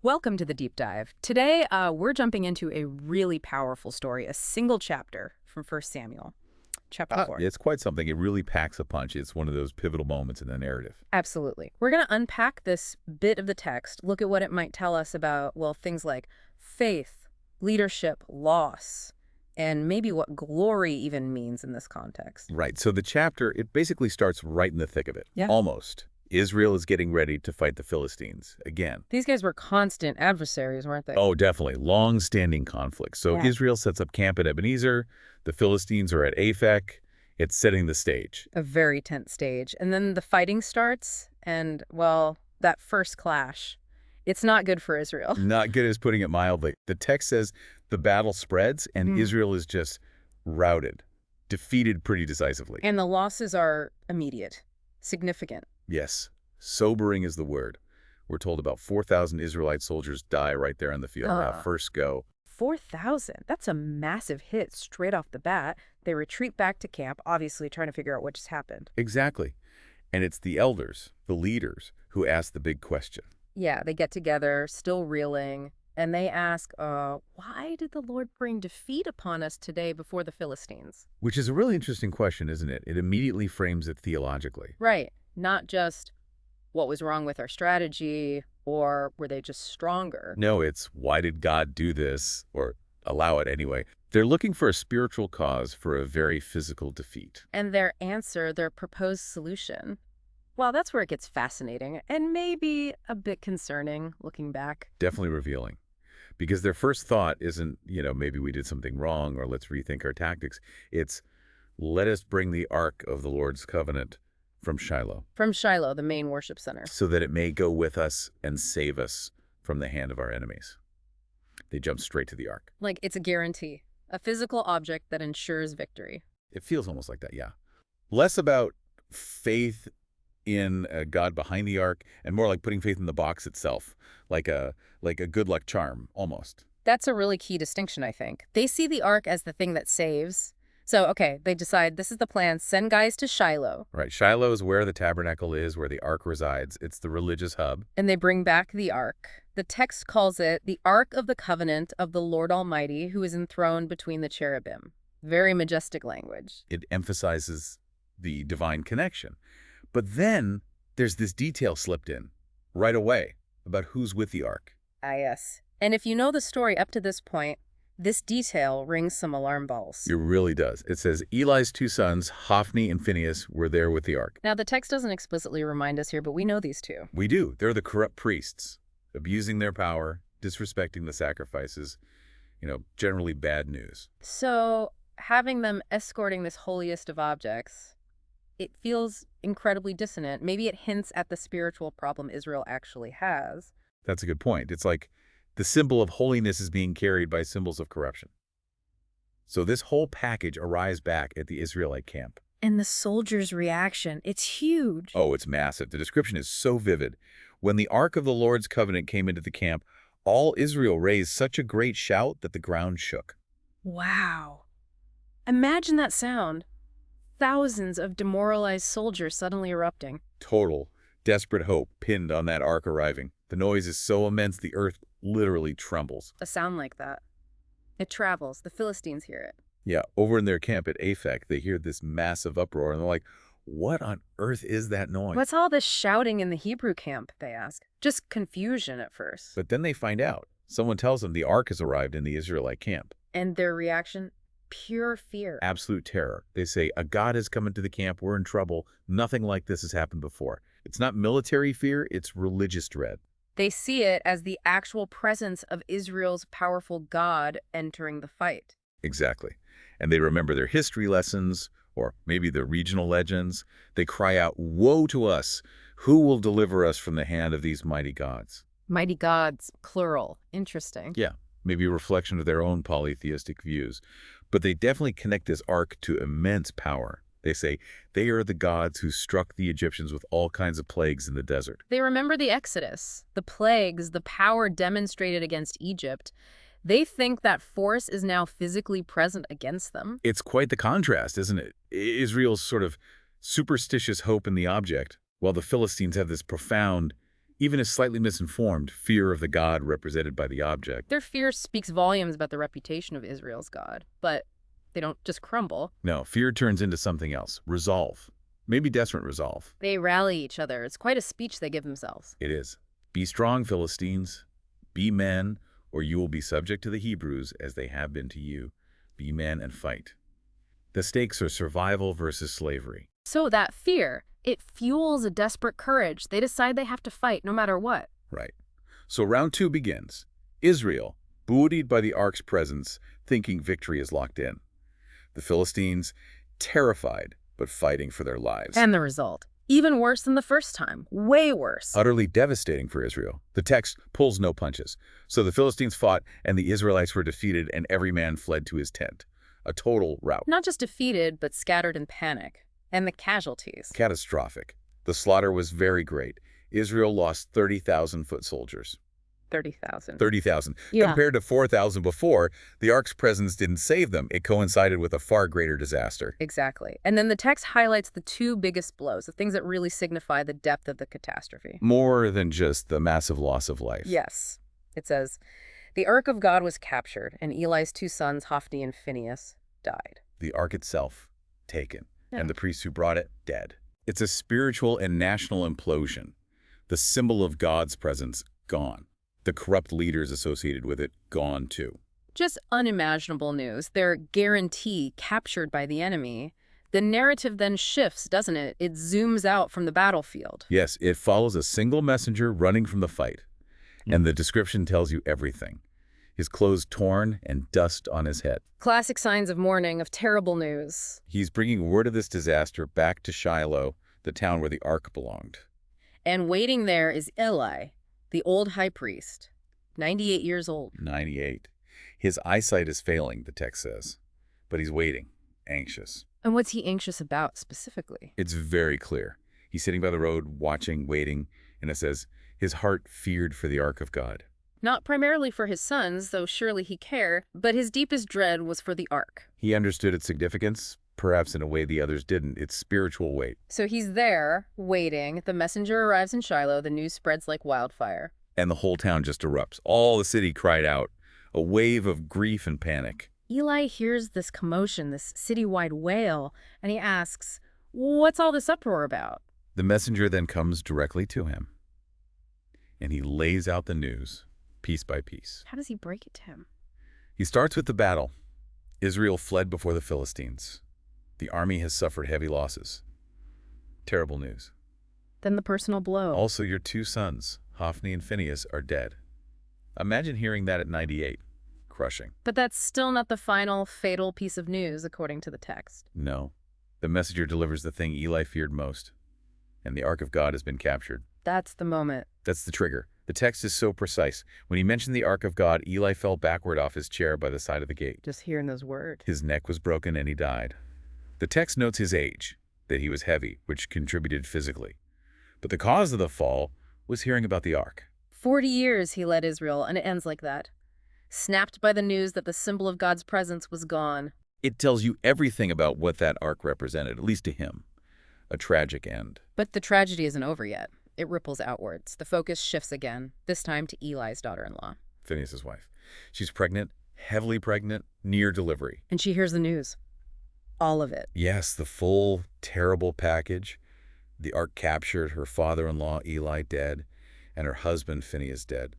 Welcome to the deep dive. Today, we're jumping into a really powerful story, a single chapter from First Samuel, chapter 4. It's quite something. It really packs a punch. It's one of those pivotal moments in the narrative. Absolutely. We're going to unpack this bit of the text, look at what it might tell us about, well, things like faith, leadership, loss, and maybe what glory even means in this context. Right. So the chapter, it basically starts right in the thick of it. Yeah. Almost. Israel is getting ready to fight the Philistines again. These guys were constant adversaries, weren't they? Oh, definitely. Long-standing conflict. So Yeah. Israel sets up camp at Ebenezer. The Philistines are at Aphek. It's setting the stage. A very tense stage. And then the fighting starts, and, well, that first clash, it's not good for Israel. Not good as putting it mildly. The text says the battle spreads and Israel is just routed, defeated pretty decisively. And the losses are immediate, significant. Yes, sobering is the word. We're told about 4,000 Israelite soldiers die right there on the field. First go. 4,000. That's a massive hit straight off the bat. They retreat back to camp, obviously trying to figure out what just happened. Exactly. And it's the elders, the leaders, who ask the big question. Yeah, they get together, still reeling, and they ask, why did the Lord bring defeat upon us today before the Philistines? Which is a really interesting question, isn't it? It immediately frames it theologically. Right. Not just what was wrong with our strategy, or were they just stronger? No, it's why did God do this, or allow it anyway. They're looking for a spiritual cause for a very physical defeat. And their answer, their proposed solution, well, that's where it gets fascinating and maybe a bit concerning looking back. Definitely revealing. Because their first thought isn't, maybe we did something wrong or let's rethink our tactics. It's, let us bring the Ark of the Lord's covenant from Shiloh. From Shiloh, the main worship center. So that it may go with us and save us from the hand of our enemies. They jump straight to the Ark. Like it's a guarantee, a physical object that ensures victory. It feels almost like that, yeah. Less about faith in a God behind the Ark and more like putting faith in the box itself, like a good luck charm, almost. That's a really key distinction, I think. They see the Ark as the thing that saves. So, okay, they decide this is the plan. Send guys to Shiloh. Right. Shiloh is where the tabernacle is, where the Ark resides. It's the religious hub. And they bring back the Ark. The text calls it the Ark of the Covenant of the Lord Almighty, who is enthroned between the cherubim. Very majestic language. It emphasizes the divine connection. But then there's this detail slipped in right away about who's with the Ark. Ah, yes. And if you know the story up to this point, this detail rings some alarm bells. It really does. It says Eli's two sons, Hophni and Phinehas, were there with the Ark. Now, the text doesn't explicitly remind us here, but we know these two. We do. They're the corrupt priests, abusing their power, disrespecting the sacrifices, generally bad news. So, having them escorting this holiest of objects, it feels incredibly dissonant. Maybe it hints at the spiritual problem Israel actually has. That's a good point. It's like the symbol of holiness is being carried by symbols of corruption. So this whole package arrives back at the Israelite camp. And the soldiers' reaction, it's huge. Oh, it's massive. The description is so vivid. When the Ark of the Lord's covenant came into the camp, all Israel raised such a great shout that the ground shook. Wow. Imagine that sound. Thousands of demoralized soldiers suddenly erupting. Total, desperate hope pinned on that Ark arriving. The noise is so immense the earth literally trembles. A sound like that. It travels. The Philistines hear it. Yeah, over in their camp at Aphek, they hear this massive uproar, and they're like, what on earth is that noise? What's all this shouting in the Hebrew camp, they ask. Just confusion at first. But then they find out. Someone tells them the Ark has arrived in the Israelite camp. And their reaction? Pure fear. Absolute terror. They say, a god has come into the camp, we're in trouble, nothing like this has happened before. It's not military fear, it's religious dread. They see it as the actual presence of Israel's powerful God entering the fight. Exactly. And they remember their history lessons, or maybe the regional legends. They cry out, woe to us! Who will deliver us from the hand of these mighty gods? Mighty gods, plural. Interesting. Yeah, maybe a reflection of their own polytheistic views. But they definitely connect this ark to immense power. They say they are the gods who struck the Egyptians with all kinds of plagues in the desert. They remember the Exodus, the plagues, the power demonstrated against Egypt. They think that force is now physically present against them. It's quite the contrast, isn't it? Israel's sort of superstitious hope in the object, while the Philistines have this profound, Even if slightly misinformed, fear of the God represented by the object. Their fear speaks volumes about the reputation of Israel's God, but they don't just crumble. No, fear turns into something else. Resolve. Maybe desperate resolve. They rally each other. It's quite a speech they give themselves. It is. Be strong, Philistines. Be men, or you will be subject to the Hebrews as they have been to you. Be men and fight. The stakes are survival versus slavery. So that fear, it fuels a desperate courage. They decide they have to fight no matter what. Right. So round 2 begins. Israel, buoyed by the ark's presence, thinking victory is locked in. The Philistines, terrified, but fighting for their lives. And the result, even worse than the first time. Way worse. Utterly devastating for Israel. The text pulls no punches. So the Philistines fought, and the Israelites were defeated, and every man fled to his tent. A total rout. Not just defeated, but scattered in panic. And the casualties. Catastrophic. The slaughter was very great. Israel lost 30,000 foot soldiers. 30,000. 30,000. Yeah. Compared to 4,000 before, the ark's presence didn't save them. It coincided with a far greater disaster. Exactly. And then the text highlights the 2 biggest blows, the things that really signify the depth of the catastrophe. More than just the massive loss of life. Yes. It says, the Ark of God was captured, and Eli's 2 sons, Hophni and Phinehas, died. The ark itself, taken. Yeah. And the priests who brought it, dead. It's a spiritual and national implosion. The symbol of God's presence, gone. The corrupt leaders associated with it, gone too. Just unimaginable news. Their guarantee captured by the enemy. The narrative then shifts, doesn't it? It zooms out from the battlefield. Yes, it follows a single messenger running from the fight. And the description tells you everything. His clothes torn and dust on his head. Classic signs of mourning, of terrible news. He's bringing word of this disaster back to Shiloh, the town where the ark belonged. And waiting there is Eli, the old high priest, 98 years old. 98. His eyesight is failing, the text says. But he's waiting, anxious. And what's he anxious about specifically? It's very clear. He's sitting by the road, watching, waiting, and it says, his heart feared for the ark of God. Not primarily for his sons, though surely he cared, but his deepest dread was for the ark. He understood its significance, perhaps in a way the others didn't, its spiritual weight. So he's there, waiting. The messenger arrives in Shiloh. The news spreads like wildfire. And the whole town just erupts. All the city cried out, a wave of grief and panic. Eli hears this commotion, this citywide wail, and he asks, what's all this uproar about? The messenger then comes directly to him, and he lays out the news, piece by piece. How does he break it to him? He starts with the battle. Israel fled before the Philistines. The army has suffered heavy losses. Terrible news. Then the personal blow. Also, your 2 sons, Hophni and Phinehas, are dead. Imagine hearing that at 98. Crushing. But that's still not the final, fatal piece of news, according to the text. No. The messenger delivers the thing Eli feared most. And the ark of God has been captured. That's the moment. That's the trigger. The text is so precise. When he mentioned the ark of God, Eli fell backward off his chair by the side of the gate. Just hearing those words. His neck was broken and he died. The text notes his age, that he was heavy, which contributed physically. But the cause of the fall was hearing about the ark. 40 years he led Israel, and it ends like that. Snapped by the news that the symbol of God's presence was gone. It tells you everything about what that ark represented, at least to him. A tragic end. But the tragedy isn't over yet. It ripples outwards. The focus shifts again, this time to Eli's daughter-in-law. Phinehas' wife. She's pregnant, heavily pregnant, near delivery. And she hears the news. All of it. Yes, the full, terrible package. The ark captured, her father-in-law, Eli, dead, and her husband, Phinehas, dead.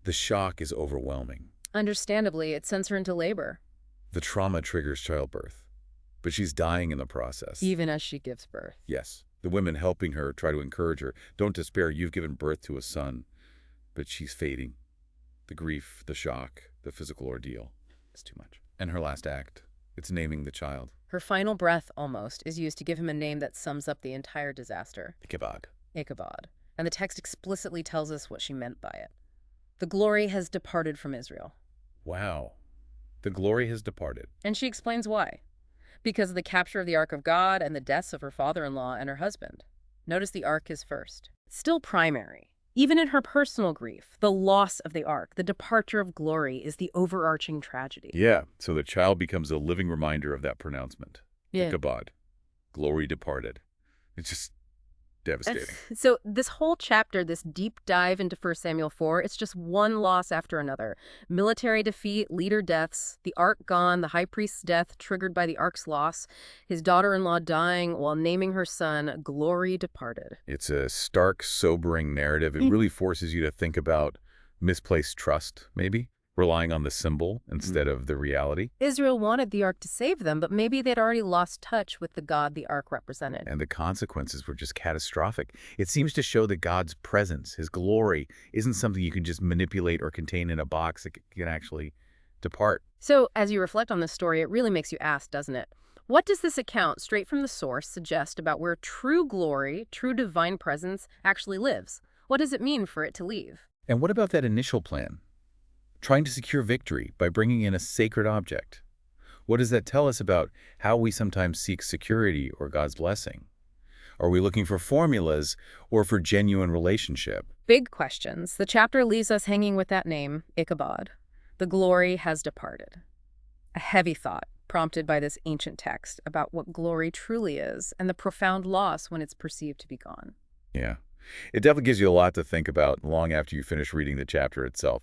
The shock is overwhelming. Understandably, it sends her into labor. The trauma triggers childbirth. But she's dying in the process. Even as she gives birth. Yes. The women helping her try to encourage her. Don't despair, you've given birth to a son. But she's fading. The grief, the shock, the physical ordeal. It's too much. And her last act, it's naming the child. Her final breath, almost, is used to give him a name that sums up the entire disaster. Ichabod. Ichabod. And the text explicitly tells us what she meant by it. The glory has departed from Israel. Wow. The glory has departed. And she explains why. Because of the capture of the Ark of God and the deaths of her father-in-law and her husband. Notice the Ark is first. Still primary. Even in her personal grief, the loss of the Ark, the departure of glory, is the overarching tragedy. Yeah, so the child becomes a living reminder of that pronouncement. Yeah. Ichabod. Glory departed. It's just Devastating. So this whole chapter, this deep dive into 1 Samuel 4, it's just one loss after another. Military defeat, leader deaths, the ark gone, the high priest's death triggered by the ark's loss, his daughter-in-law dying while naming her son, glory departed. It's a stark, sobering narrative. It really forces you to think about misplaced trust, maybe, relying on the symbol instead of the reality. Israel wanted the ark to save them, but maybe they'd already lost touch with the God the ark represented. And the consequences were just catastrophic. It seems to show that God's presence, his glory, isn't something you can just manipulate or contain in a box. It can actually depart. So, as you reflect on this story, it really makes you ask, doesn't it? What does this account, straight from the source, suggest about where true glory, true divine presence, actually lives? What does it mean for it to leave? And what about that initial plan? Trying to secure victory by bringing in a sacred object. What does that tell us about how we sometimes seek security or God's blessing? Are we looking for formulas or for genuine relationship? Big questions. The chapter leaves us hanging with that name, Ichabod. The glory has departed. A heavy thought prompted by this ancient text about what glory truly is and the profound loss when it's perceived to be gone. Yeah. It definitely gives you a lot to think about long after you finish reading the chapter itself.